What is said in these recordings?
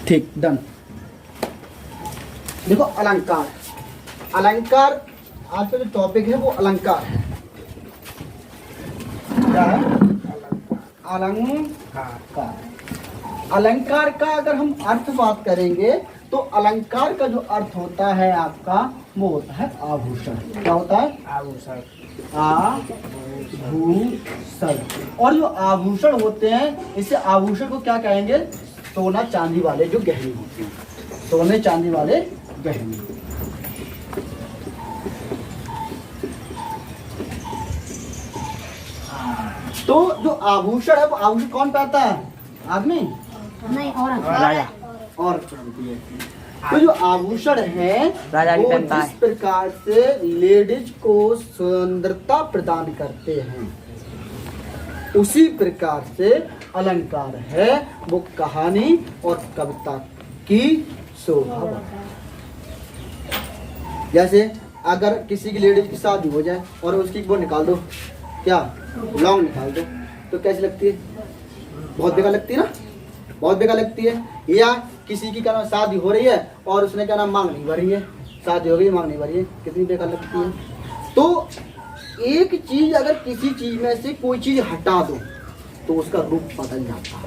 ठीक, डन। देखो अलंकार, अलंकार आज का जो टॉपिक है वो अलंकार है। क्या है? अलंकार। अलंकार का अगर हम अर्थ बात करेंगे तो अलंकार का जो अर्थ होता है आपका वो होता है आभूषण। क्या होता है? आभूषण। आभूषण। और जो आभूषण होते हैं इसे आभूषण को क्या कहेंगे? सोना चांदी वाले जो गहने होते हैं, सोने चांदी वाले गहने। तो जो आभूषण है वो आभूषण कौन पहनता है? आदमी नहीं, औरत। राजा। और पहनती है। तो जो आभूषण है राजा भी वो पहनता जिस है। प्रकार से लेडीज को सुंदरता प्रदान करते हैं उसी प्रकार से अलंकार है वो कहानी और कविता की शोभा बढ़ाता है। जैसे अगर किसी की लेडीज की शादी हो जाए और उसकी वो निकाल दो, क्या लॉन्ग निकाल दो, तो कैसी लगती है? बहुत बेकार लगती है ना, बहुत बेकार लगती है। या किसी की क्या नाम शादी हो रही है और उसने क्या नाम मांग नहीं भरी है, शादी हो गई मांग नहीं भरी है, कितनी बेकार लगती है। तो एक चीज अगर किसी चीज में से कोई चीज हटा दो तो उसका रूप बदल जाता है,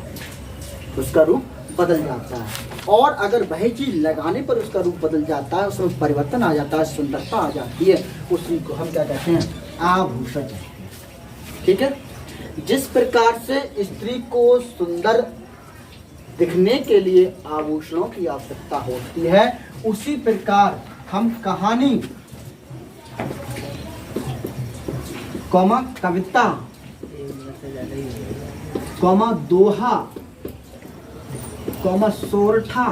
उसका रूप बदल जाता है। और अगर वही चीज लगाने पर उसका रूप बदल जाता है, उसमें परिवर्तन आ जाता है, सुंदरता आ जाती है, उसी को हम क्या कहते हैं? आभूषण कहते हैं। ठीक है। जिस प्रकार से स्त्री को सुंदर दिखने के लिए आभूषणों की आवश्यकता होती है उसी प्रकार हम कहानी कौमा कविता कौमा दोहा कौमा सोरठा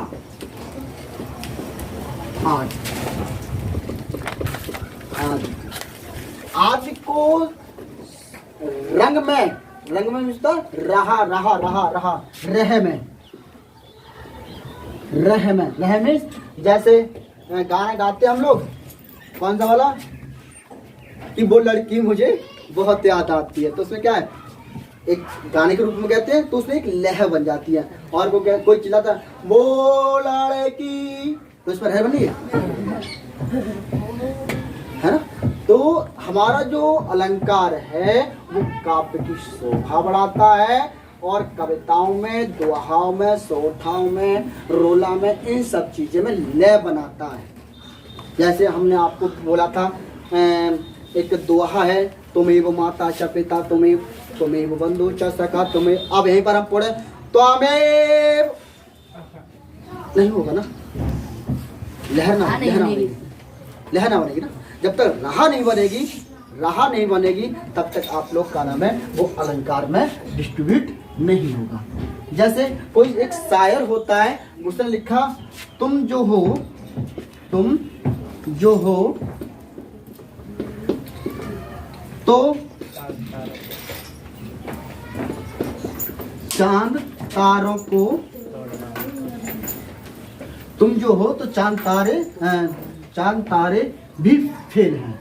आदि को रंग में मिलता रहा रह में जैसे गाना गाते हम लोग, कौन सा वाला कि वो लड़की मुझे बहुत याद आती है, तो उसमें क्या है? एक गाने के रूप में कहते हैं तो उसमें एक लह बन जाती है। और वो क्या, कोई चिल्लाता है वो लड़की, तो इस पर है बनी है ना। तो हमारा जो अलंकार है वो काव्य की शोभा बढ़ाता है और कविताओं में, दोहाओं में, सोठाओं में, रोला में, इन सब चीज़ों में लय बनाता है। जैसे हमने आपको बोला था एक दोहा है, तुमेव माता च पिता तुमेव बंधु च सखा तुम्हें। अब यहीं पर हम पढ़े त्वमेव, नहीं होगा ना, लहर ना बनेगी ना। जब तक रहा नहीं बनेगी तब तक आप लोग का नाम है वो अलंकार में डिस्ट्रीब्यूट नहीं होगा। जैसे कोई एक शायर होता है, उसने लिखा तुम जो हो तो चांद तारों को, तुम जो हो तो चांद तारे भी फेल हैं,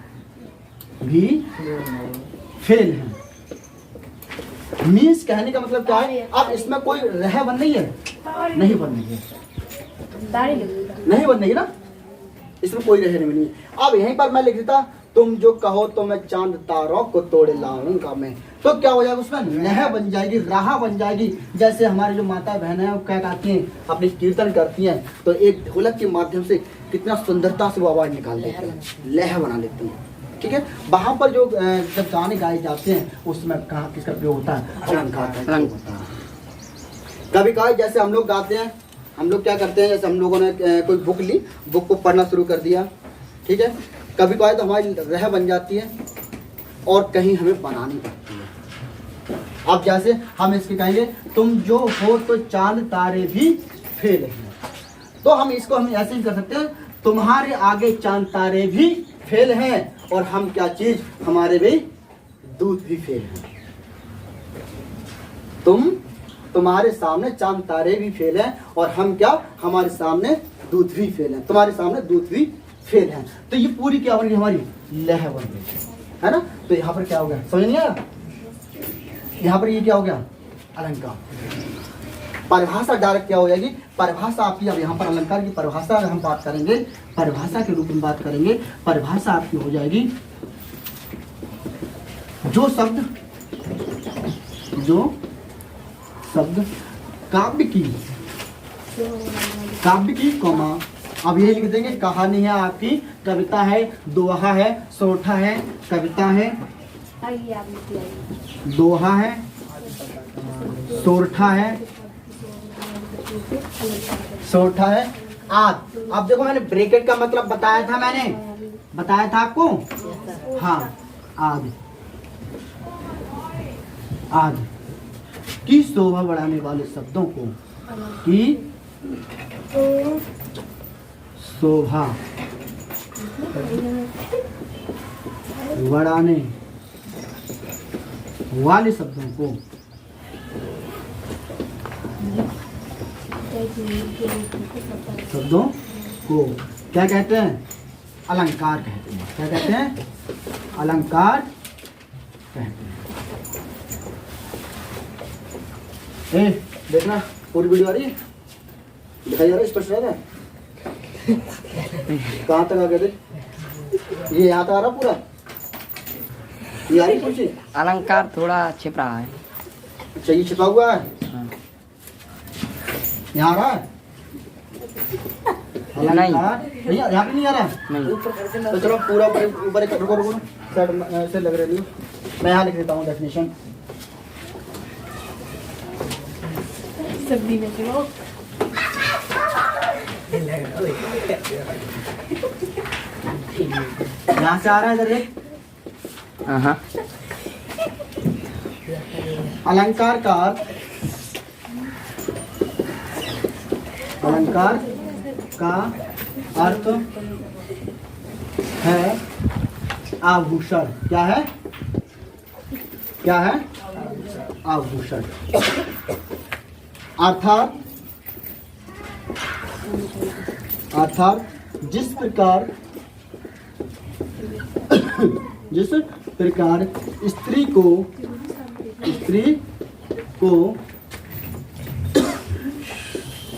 मीन्स कहने का मतलब क्या है? अब इसमें कोई रह बन नहीं है, नहीं बनेगी ना, इसमें कोई रह नहीं है। अब यहीं पर मैं लिख देता तुम जो कहो तो मैं चांद तारों को तोड़ लाऊंगा मैं, तो क्या हो जाएगा? उसमें लह बन जाएगी, राह बन जाएगी। जैसे हमारी जो माता बहन है वो क्या कहती हैं, अपनी कीर्तन करती हैं तो एक ढोलक के माध्यम से कितना सुंदरता से वो आवाज निकाल लेती हैं, लह बना लेती हैं। ठीक है। वहाँ पर जो जब गाने गाए जाते हैं उसमें कहाँ किसका प्रयोग होता है? अलंकार का प्रयोग होता है। कभी कभी जैसे हम लोग गाते हैं, हम लोग क्या करते हैं, जैसे हम लोगों ने कोई बुक ली, बुक को पढ़ना शुरू कर दिया, ठीक है। कभी कभी तो हमारी रह बन जाती है और कहीं हमें बनानी पड़ती है। अब जैसे हम इसके कहेंगे तुम जो हो तो चांद तारे भी फेल हैं, तो हम इसको हम ऐसे ही कर सकते हैं तुम्हारे आगे चांद तारे भी फेल हैं और हम क्या चीज, हमारे भी दूध भी फेल हैं। तुम्हारे सामने चांद तारे भी फेल हैं और हम क्या, हमारे सामने दूध भी फेल हैं, तुम्हारे सामने दूध भी फेल हैं। तो ये पूरी क्या बन गई? हमारी लह बन गई, है ना। तो यहाँ पर क्या हो गया? समझ नहीं आया? यहाँ पर ये क्या हो गया? अलंकार। परिभाषा डायरेक्ट क्या हो जाएगी, परिभाषा आपकी, अब यहाँ पर अलंकार की परिभाषा हम बात करेंगे, परिभाषा के रूप में बात करेंगे। परिभाषा आपकी हो जाएगी जो शब्द काव्य की कौमा, अब ये लिख देंगे कहानी है आपकी, कविता है, दोहा है, सोठा है, कविता है, दोहा है, सोरठा है, सोरठा है, आद। अब देखो मैंने ब्रैकेट का मतलब बताया था आपको, हाँ, आद की शोभा बढ़ाने वाले शब्दों को, की शोभा बढ़ाने वाले शब्दों को क्या कहते हैं, अलंकार कहते हैं। क्या कहते हैं, अलंकार कहते हैं। देखना पूरी वीडियो आ रही है, दिखाई जा रहा है, स्पष्ट रह रहा है। कहाँ तक आ गए थे, ये यहाँ तक आ रहा पूरा, ये आ रही पूछी। अलंकार थोड़ा छिप रहा है। अच्छा ये छिपा हुआ है, हाँ। यहाँ आ रहा है अलंकार, नहीं यहाँ पे नहीं आ रहा। तो चलो पूरा ऊपर एक रुको साइड से लग रही हो, मैं यहाँ लिख देता हूँ डेफिनेशन। सब्जी में चलो यहाँ से आ रहा है इधर एक, हाँ। अलंकार का अर्थ है आभूषण। क्या है आभूषण। अर्थात जिस प्रकार स्त्री को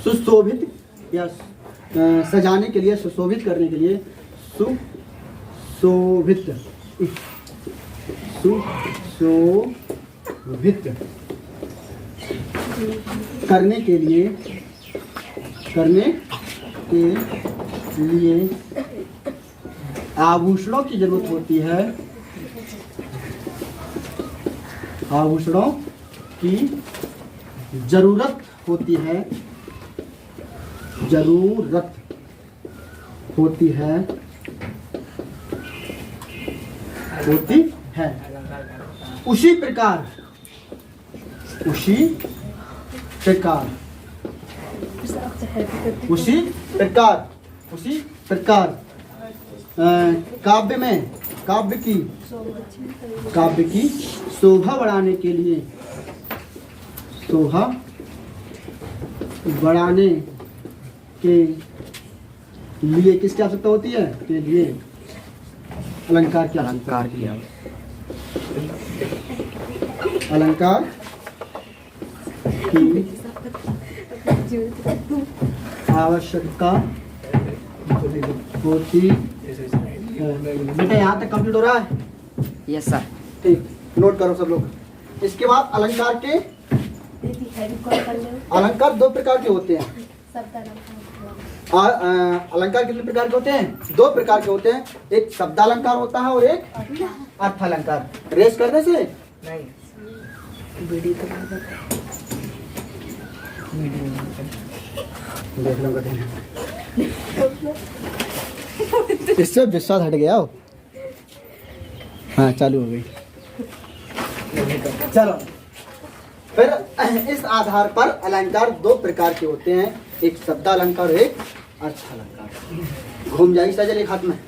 सुशोभित या सजाने के लिए, सुशोभित करने के लिए, सुशोभित करने के लिए आभूषणों की जरूरत होती है। आभूषणों की जरूरत होती है, उसी प्रकार काव्य की शोभा बढ़ाने के लिए, किसकी आवश्यकता होती है, के लिए अलंकार की आवश्यकता होती है। बेटा यहाँ तक कंप्लीट हो रहा है? Yes sir. ठीक, नोट करो सब लोग। इसके बाद अलंकार दो प्रकार के होते हैं। अलंकार कितने प्रकार के होते हैं? दो प्रकार के होते हैं। एक शब्दालंकार होता है और एक अर्थालंकार। रेस करने से नहीं, देख लो इससे विश्वास हट गया हो। हाँ चालू हो गई। चलो फिर इस आधार पर अलंकार दो प्रकार के होते हैं, एक शब्दालंकार और एक अर्थालंकार। घूम जाएगी सजल एक हाथ में।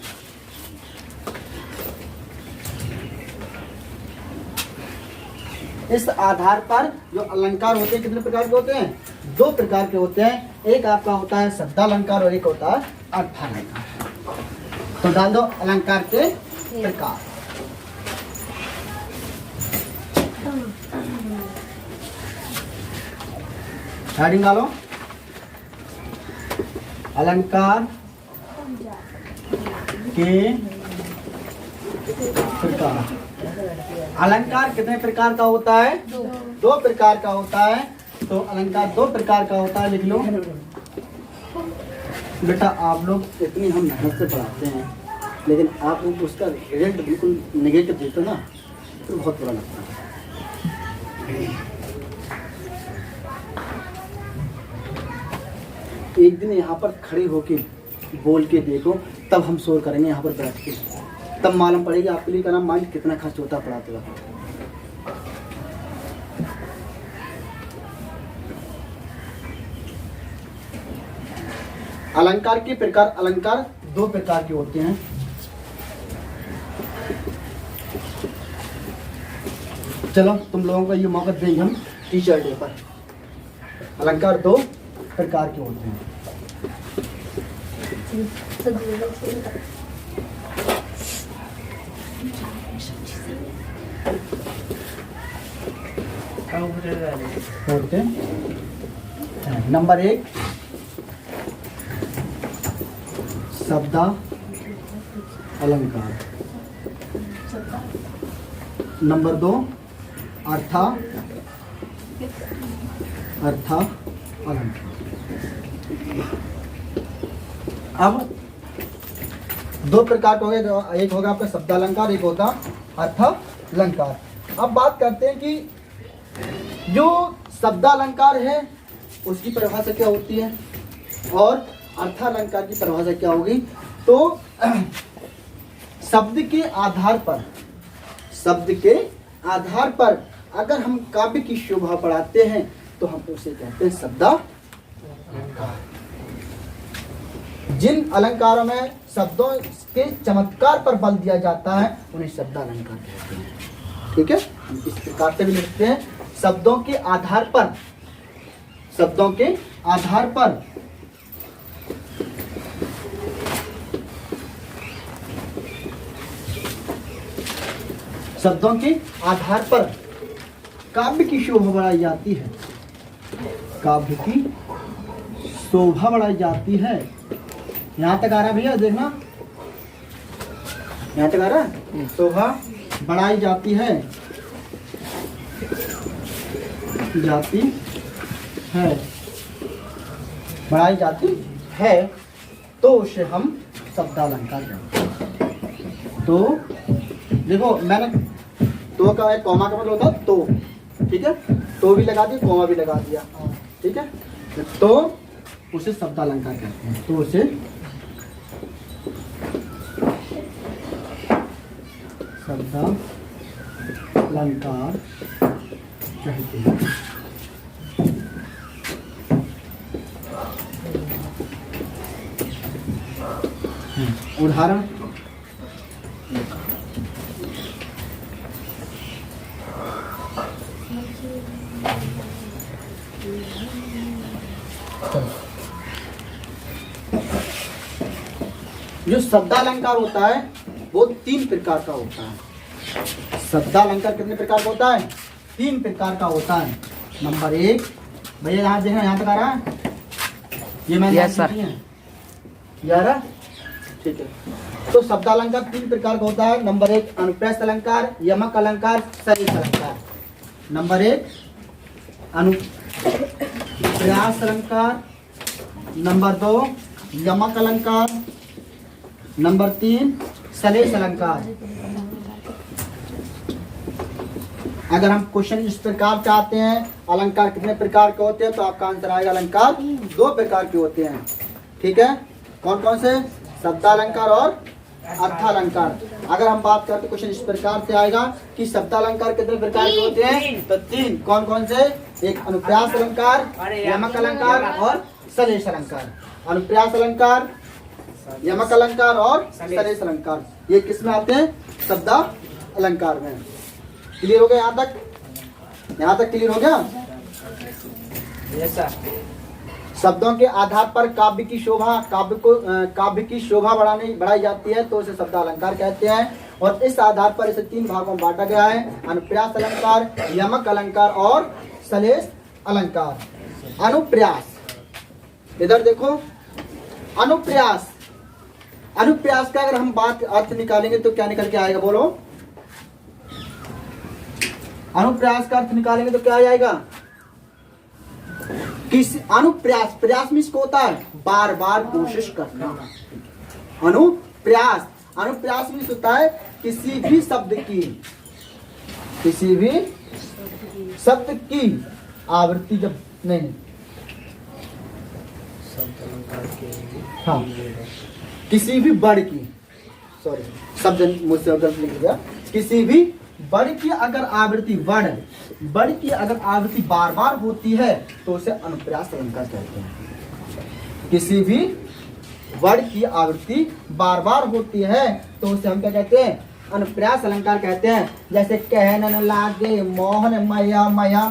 इस आधार पर जो अलंकार होते हैं कितने प्रकार के होते हैं? दो प्रकार के होते हैं। एक आपका होता है शब्दालंकार और एक होता है अर्थालंकार। तो डाल दो अलंकार के प्रकार। हेडिंग डालो। अलंकार के प्रकार। अलंकार कितने प्रकार का होता है? दो प्रकार का होता है। तो अलंकार दो प्रकार का होता है, लिख लो बेटा। आप लोग इतनी हम मेहनत से पढ़ाते हैं, लेकिन आप लोग उसका रिजल्ट बिल्कुल नेगेटिव देते हो ना, तो बहुत बुरा लगता है। एक दिन यहाँ पर खड़े होके बोल के देखो, तब हम शोर करेंगे यहाँ पर बैठ के, तब मालूम पड़ेगी आपके लिए का माइंड कितना खर्च होता है पढ़ाते वक्त। अलंकार के प्रकार। अलंकार दो प्रकार के होते हैं। चलो तुम लोगों को ये मौका देंगे हम टीचर डे पर। अलंकार दो प्रकार के होते हैं। होते हैं। नंबर 1 शब्दा अलंकार। नंबर 2 अर्था अलंकार। अब दो प्रकार हो गए, एक होगा आपका शब्दालंकार, एक होगा अर्थालंकार। अब बात करते हैं कि जो शब्दालंकार है उसकी परिभाषा क्या होती है और अर्थालंकार की परिभाषा क्या होगी। तो शब्द के आधार पर अगर हम काव्य की शोभा बढ़ाते हैं तो हम उसे कहते हैं शब्दालंकार। जिन अलंकारों में शब्दों के चमत्कार पर बल दिया जाता है उन्हें शब्दालंकार कहते हैं। ठीक है, हम इस प्रकार से भी लिखते हैं। शब्दों के आधार पर शब्दों के आधार पर काव्य की शोभा बढ़ाई जाती है। काव्य की शोभा बढ़ाई जाती है। यहाँ तक आ रहा है भैया, देखना यहाँ तक आ रहा है। शोभा बढ़ाई जाती है बढ़ाई जाती है तो उसे हम शब्दालंकार कहते हैं। तो देखो मैंने तो का एक कॉमा का मतलब होता है तो, ठीक है, तो भी लगा दिया, कॉमा भी लगा दिया, ठीक है, तो उसे शब्दालंकार कहते हैं। तो उसे शब्दालंकार कहते हैं। उदाहरण जो शब्दालंकार होता है वो 3 प्रकार का होता है। शब्दालंकार कितने प्रकार का होता है? 3 प्रकार का होता है। नंबर 1 भैया यहाँ देखना, यहाँ तक आ रहा है, ये मैंने यस सर, यार ठीक है। तो शब्दालंकार 3 प्रकार का होता है। नंबर 1 अनुप्रास अलंकार, यमक अलंकार, सरेश अलंकार। नंबर 1 अनुप्रास अलंकार, नंबर 2 यमक अलंकार, नंबर 3 सलेश अलंकार। अगर हम क्वेश्चन इस प्रकार चाहते हैं अलंकार कितने प्रकार के होते हैं, तो आपका आंसर आएगा अलंकार 2 प्रकार के होते हैं। ठीक है, कौन कौन से? शब्दालंकार और अर्थालंकार। अगर हम बात करते क्वेश्चन इस प्रकार से आएगा कि शब्दालंकार कितने प्रकार के होते हैं, तो 3। कौन कौन से? एक अनुप्रास अलंकार, यमक अलंकार और सलेश अलंकार। अनुप्रास अलंकार, यमक अलंकार और सलेश अलंकार, ये किस में आते हैं? शब्दा अलंकार में। क्लियर हो गया यहाँ तक? यहाँ तक क्लियर हो गया? शब्दों के आधार पर काव्य की शोभा बढ़ाई जाती है तो उसे शब्दालंकार कहते हैं। और इस आधार पर इसे 3 भागों में बांटा गया है: अनुप्रास अलंकार, यमक अलंकार और सलेश अलंकार। अनुप्रास, इधर देखो, अनुप्रास, अनुप्रास का अगर हम बात अर्थ निकालेंगे तो क्या निकल के आएगा, बोलो। अनुप्रास का अर्थ निकालेंगे तो क्या आ जाएगा? किस अनुप्रयास, प्रयास मीन्स को होता है बार बार कोशिश करना। अनुप्रयास, अनुप्रयास मीन्स होता है किसी भी शब्द की, किसी भी शब्द की आवृत्ति जब नहीं, हाँ, किसी भी वर्ड की, सॉरी शब्द मुझसे गलत लिख दिया, किसी भी वर्ड की अगर आवृत्ति, वर्ड की अगर आवृत्ति बार बार होती है तो उसे अनुप्रास अलंकार कहते हैं। किसी भी वर्ड की आवृत्ति बार बार होती है तो उसे हम क्या कहते हैं? अनुप्रास अलंकार कहते हैं। जैसे कहने लागे मोहन मया मया,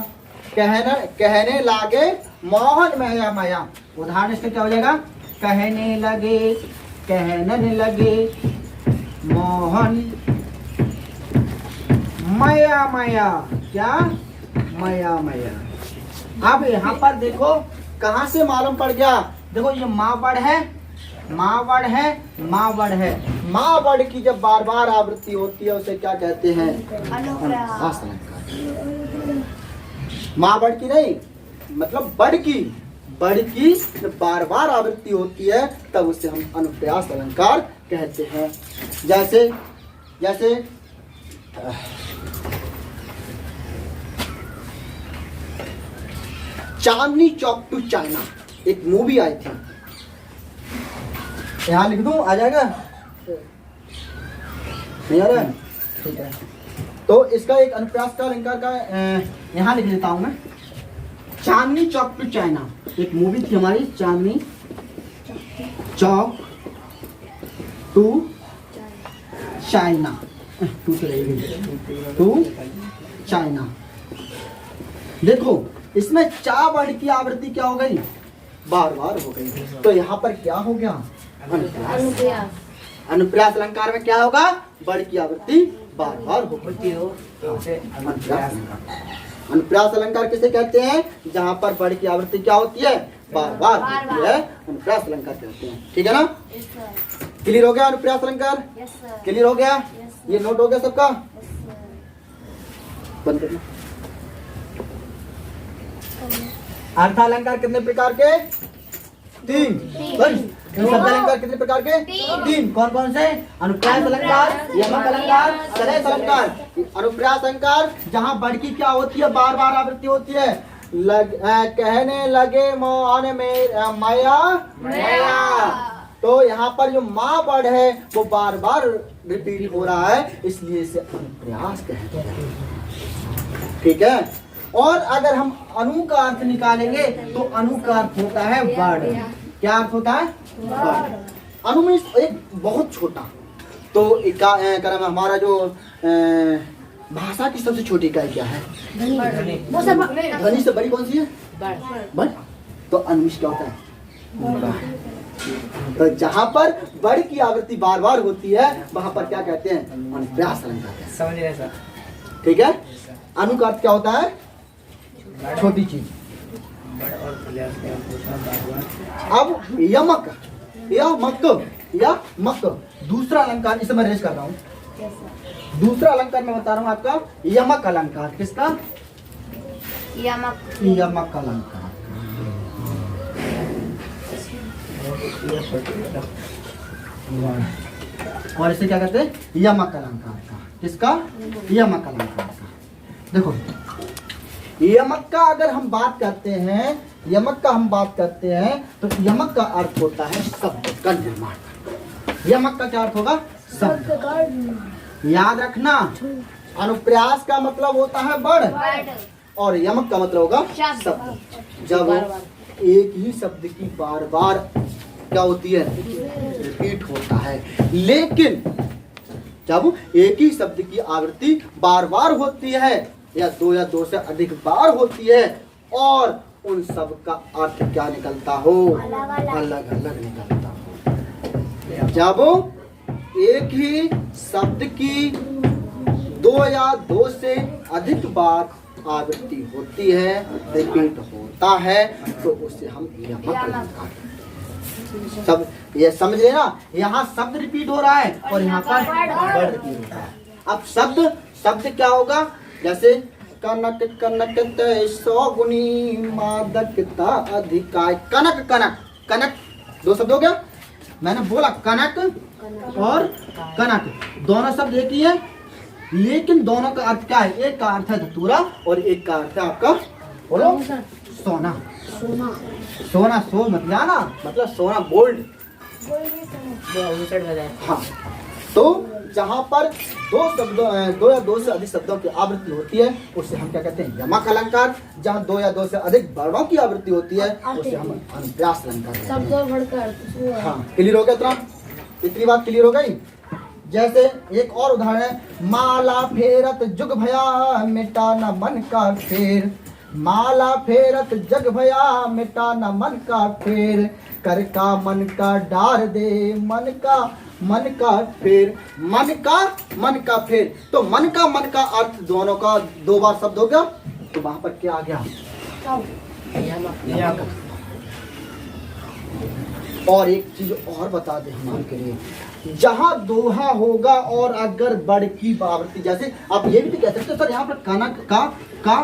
कहने लागे मोहन मया मया, उदाहरण इसका क्या हो जाएगा? कहने लगे मोहन मया मया, क्या? मया मया। अब यहाँ पर देखो कहाँ से मालूम पड़ गया, देखो ये माँ वर्ड है, माँ वर्ड है, माँ वर्ड है। माँ वर्ड की जब बार बार आवृत्ति होती है उसे क्या कहते हैं? अनुप्रास अलंकार। माँ वर्ड की नहीं, मतलब वर्ड की जब बार बार आवृत्ति होती है तब उसे हम अनुप्रास अलंकार कहते हैं। जैसे चांदनी चौक टू चाइना, एक मूवी आई थी, यहाँ लिख दूं, आ जाएगा? नहीं आ रहा है? ठीक है, तो इसका एक अनुप्रास का अलंकार का यहाँ लिख देता हूं मैं। चांदनी चौक टू चाइना, एक मूवी थी हमारी, Chandni Chowk to China, to China. देखो इसमें चा वर्ड की आवृत्ति क्या हो गई? बार बार हो गई, तो यहाँ पर क्या हो गया? अनुप्रास। अनुप्रास अलंकार में क्या होगा? वर्ड की आवृत्ति बार बार होती हो तो उसे अनुप्रास अलंकार किसे कहते हैं? जहाँ पर वर्ड की आवृत्ति क्या होती है? बार बार होती है, अनुप्रास अलंकार कहते हैं। ठीक है ना? क्लियर हो गया अनुप्रास अलंकार? क्लियर हो गया? ये नोट हो गया सबका? बंद करना। अर्थ अलंकार कितने प्रकार के? 3। शब्द अलंकार कितने प्रकार के? 3। कौन कौन से? अनुप्रास अलंकार, यमक अलंकार, सलह अलंकार। अनुप्रास अलंकार जहाँ वर्ड की क्या होती है? बार बार आवृत्ति होती है। कहने लगे मोहन में मया मया, तो यहाँ पर जो माँ वर्ड है वो बार बार रिपीट हो रहा है, इसलिए इसे अनुप्रास कहते हैं। ठीक है, और अगर हम अनु का अर्थ निकालेंगे तो अनु का अर्थ होता है वर्ड। क्या अर्थ होता है? वर्ड। अनु में एक बहुत छोटा, तो हमारा जो भाषा की सबसे छोटी इकाई क्या है? ध्वनि से बड़ी कौन सी है? वर्ड। तो अनु क्या होता है? तो जहाँ पर वर्ड की आवृत्ति बार बार होती है वहां पर क्या कहते हैं? अनुप्रास अलंकार कहते हैं। समझ रहे सर? ठीक है, अनु का अर्थ क्या होता है? छोटी चीज। अब यमक, यमक दूसरा अलंकार, इसे मैं रेस कर रहा हूँ। दूसरा अलंकार मैं बता रहा हूँ आपका, यमक अलंकार। किसका? यमक अलंकार। और इसे क्या कहते हैं? यमक अलंकार का। किसका? यमक अलंकार का। देखो यमक का अगर हम बात करते हैं, यमक का हम बात करते हैं तो यमक का अर्थ होता है शब्द का निर्माण। यमक का क्या अर्थ होगा? शब्द। याद रखना, अनुप्रास का मतलब होता है वर्ड और यमक का मतलब होगा शब्द। जब एक ही शब्द की बार बार क्या होती है? रिपीट होता है। लेकिन जब एक ही शब्द की आवृत्ति बार बार होती है या दो से अधिक बार होती है और उन सब का अर्थ क्या निकलता हो? अलग अलग निकलता हो। जब एक ही शब्द की 2 या 2 से अधिक बार आवृत्ति होती है, रिपीट होता है, तो उसे हम यमक अलंकार। सब ये समझ लेना, यहाँ शब्द रिपीट हो रहा है और यहाँ पर वर्ड रिपीट होता है। अब शब्द क्या होगा, जैसे कनक कनक तय 100 गुनी मादकता अधिकाय। कनक कनक कनक दो शब्द हो गया। मैंने बोला कनक और कनक दोनों शब्द एक ही है, लेकिन दोनों का अर्थ क्या है? एक का अर्थ है धतूरा और एक का अर्थ है आपका, बोलो, सोना। सोना सो मत जाना, मतलब सोना गोल्ड। हाँ, तो जहाँ पर दो या दो से अधिक शब्दों की आवृत्ति होती है उसे हम क्या कहते हैं? यमक अलंकार। जहाँ 2 या 2 से अधिक वर्णों की आवृत्ति होती है उसे हम अनुप्रास अलंकार कहते हैं। हाँ, क्लियर हो गया? इतनी बात क्लियर हो गई। जैसे एक और उदाहरण है, माला फेरत जुग भया मिटा न मन का फेर। माला फेरत जग भया मिटा न मन का फेर। कर का मन का डार दे मन का फेर। मन का फेर, तो मन का अर्थ दोनों का 2 बार शब्द हो गया, तो वहां पर क्या आ गया? और एक चीज और बता दे हम आपके लिए, जहां दोहा होगा और अगर बड़ की आवृत्ति, जैसे आप ये भी तो कह सकते हो सर यहाँ पर कनक का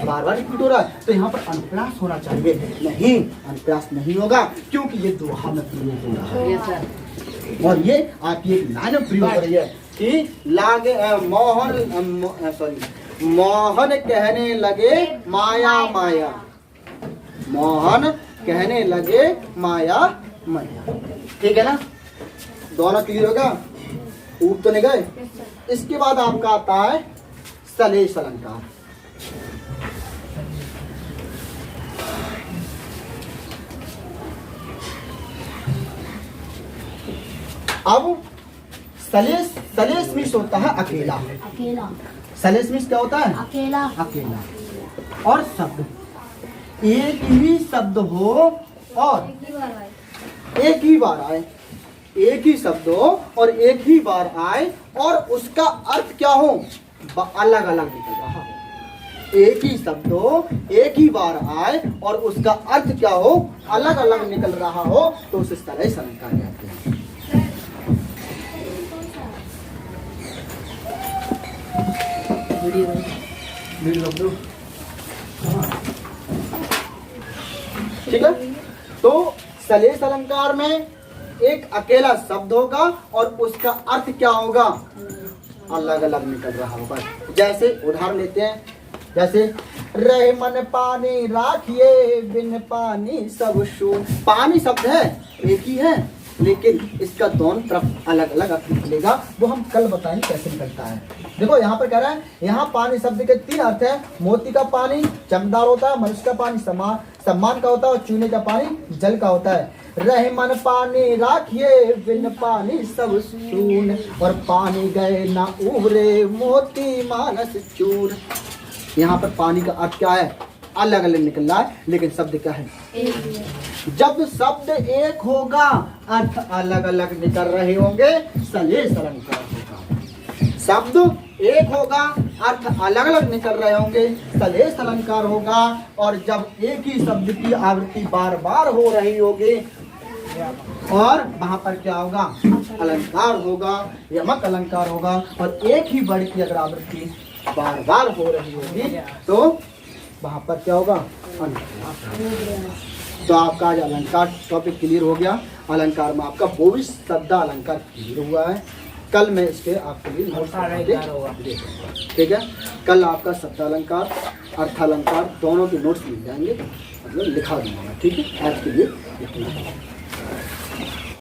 बार बार रिपीट हो रहा है, तो यहाँ पर अनुप्रास होना चाहिए। नहीं, अनुप्रास नहीं होगा, क्योंकि ये दोहा में प्रयोग हो रहा है। और ये आपकी एक लाइन में प्रयोग हो रही है कि लागे मोहन कहने लगे माया माया। मोहन कहने लगे माया माया। ठीक है ना? दोनों क्लियर होगा? ऊप तो नहीं गए? इसके बाद आपका आता है सलेश अलंकार। अब सलेश मीन्स होता है अकेला। सलेश मीन्स क्या होता है? अकेला। और शब्द एक ही शब्द हो और एक ही बार आए। एक ही शब्द हो और एक ही बार आए और उसका अर्थ क्या हो? अलग अलग निकल रहा हो। एक ही शब्द हो, एक ही बार आए और उसका अर्थ क्या हो? अलग अलग निकल रहा हो, तो उसे सलेश अलंकार कहते हैं। ठीक है? तो सलेश अलंकार में एक अकेला शब्द होगा और उसका अर्थ क्या होगा? अलग अलग निकल रहा होगा। जैसे उदाहरण लेते हैं, जैसे रहे मन पानी राखिए बिन पानी सब शून। पानी शब्द है, एक ही है, लेकिन इसका दोनों तरफ अलग अलग अर्थ निकलेगा, वो हम कल बताएंगे कैसे निकलता है। देखो यहाँ पर कह रहा है, यहाँ पानी शब्द के 3 अर्थ है। मोती का पानी चमकदार होता है, मनुष्य का पानी सम्मान का होता है और चूने का पानी जल का होता है। रहे मन पानी राखिए बिन पानी सब सून, और पानी गए ना उभरे मोती मानस चूर। यहाँ पर पानी का अर्थ क्या है? अलग अलग निकल रहा है, लेकिन शब्द क्या है? जब शब्द एक होगा, अर्थ अलग अलग निकल रहे होंगे, सलेश अलंकार होगा। शब्द एक होगा, अर्थ अलग अलग निकल रहे होंगे, सलेश अलंकार होगा। और जब एक ही शब्द की आवृत्ति बार बार हो रही होगी, और वहां पर क्या होगा? अलंकार होगा, यमक अलंकार होगा। और एक ही वर्ड की अगर आवृत्ति बार बार हो रही होगी, तो वहां पर क्या होगा? तो आपका आज अलंकार टॉपिक क्लियर हो गया। अलंकार में आपका 22 शब्द अलंकार क्लियर हुआ है। कल मैं इसके आपके लिए नोट्स, ठीक है? कल आपका शब्द अलंकार, अर्थ अलंकार दोनों के नोट्स मिल जाएंगे, मतलब लिखा दूंगा। ठीक है? आज के लिए इतना।